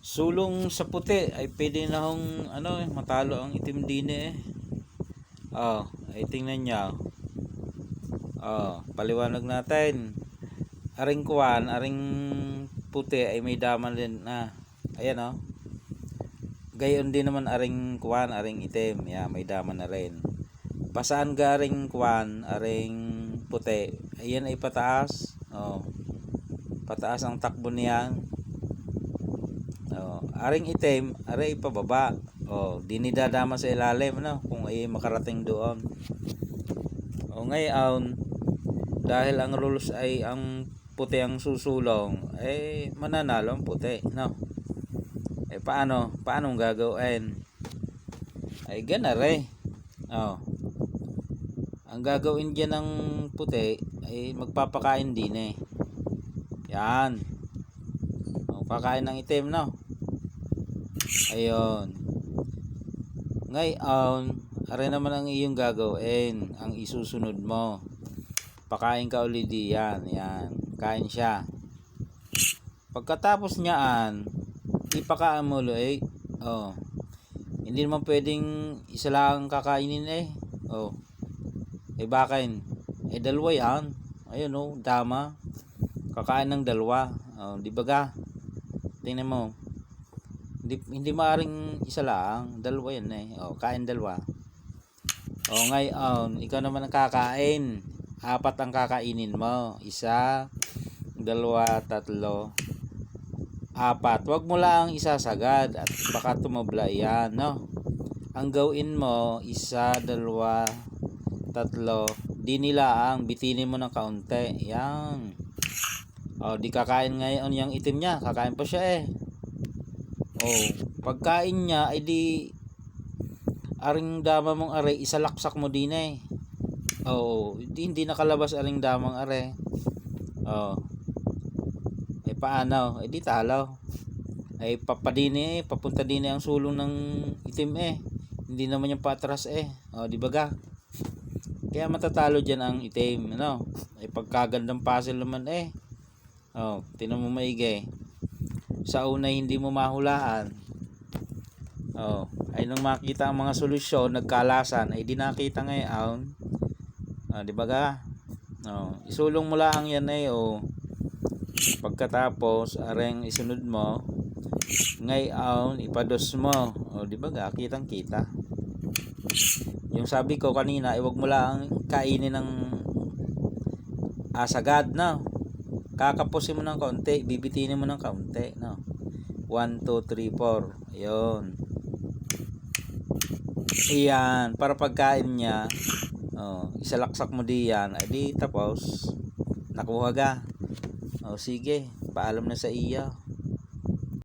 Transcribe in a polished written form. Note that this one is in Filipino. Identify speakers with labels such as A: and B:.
A: Sulong sa puti ay pwede na hong matalo ang itim din eh. Ay tingnan niya. Paliwanag natin. Aring kuwan, aring puti ay may daman din na. Ayan Gayon din naman aring kuwan, aring itim. May daman na rin. Pasaan ga aring kuwan, aring puti. Ayan ay pataas. Pataas ang takbo niyan. Aring itim, aray pababa. Dinidadama sa ilalim kung ay makarating doon. Ngayon, dahil ang rules ay ang puti ang susulong, mananalo ang puti, paano gagawin? Ay ganare. Ang gagawin diyan ng puti ay magpapakain din eh. Yan. Pakain ng itim, Ayun. Ngayon, are naman ang iyong gagawin, ang isusunod mo. Pakain ka ulit diyan. Yan. Kain siya. Pagkatapos niyaan, ipakaan mo ulit. Hindi naman pwedeng isa lang kakainin eh. Bakain. Dalawa yan. Ayun dama. Kakain ng dalawa. Di ba ga? Tingnan mo. Hindi maaring isa lang, dalawa yan eh. Kain dalawa. Ngayon, ikaw naman ang kakain. 4 ang kakainin mo. 1, 2, 3, 4. Huwag mo lang isa sagad at baka tumabla yan, Ang gawin mo, 1, 2, 3, di nila ang bitinin mo ng kaunti. Yan. Di kakain ngayon yung itim niya. Kakain pa siya eh. Pagkain niya ay di aring dama mong are isalaksak mo din eh. Hindi nakalabas aring damang are. Paano? Di talo. Papadini papunta din ang sulong ng itim eh. Hindi naman yung patras eh. Di ba ga? Kaya matatalo diyan ang itim, pagkagandang puzzle naman eh. Tinan mo maigi. Sa una hindi mo mahulaan. Ay nung makita ang mga solusyon, nagkalasan, ay di nakita ngayon. Di ba ga? Isulong mo lang yan eh. Pagkatapos, areng isunod mo, ngayon ipados mo. Di ba ga? Kitang kita. Yung sabi ko kanina, wag mo lang kainin ng asagad, kakapusin mo ng kaunti, bibitinin mo ng kaunti, 1, 2, 3, 4. Ayun. Iyan, para pagkain niya, isalaksak mo diyan, ay di tapos nakuha ga. Sige, paalam na sa iya.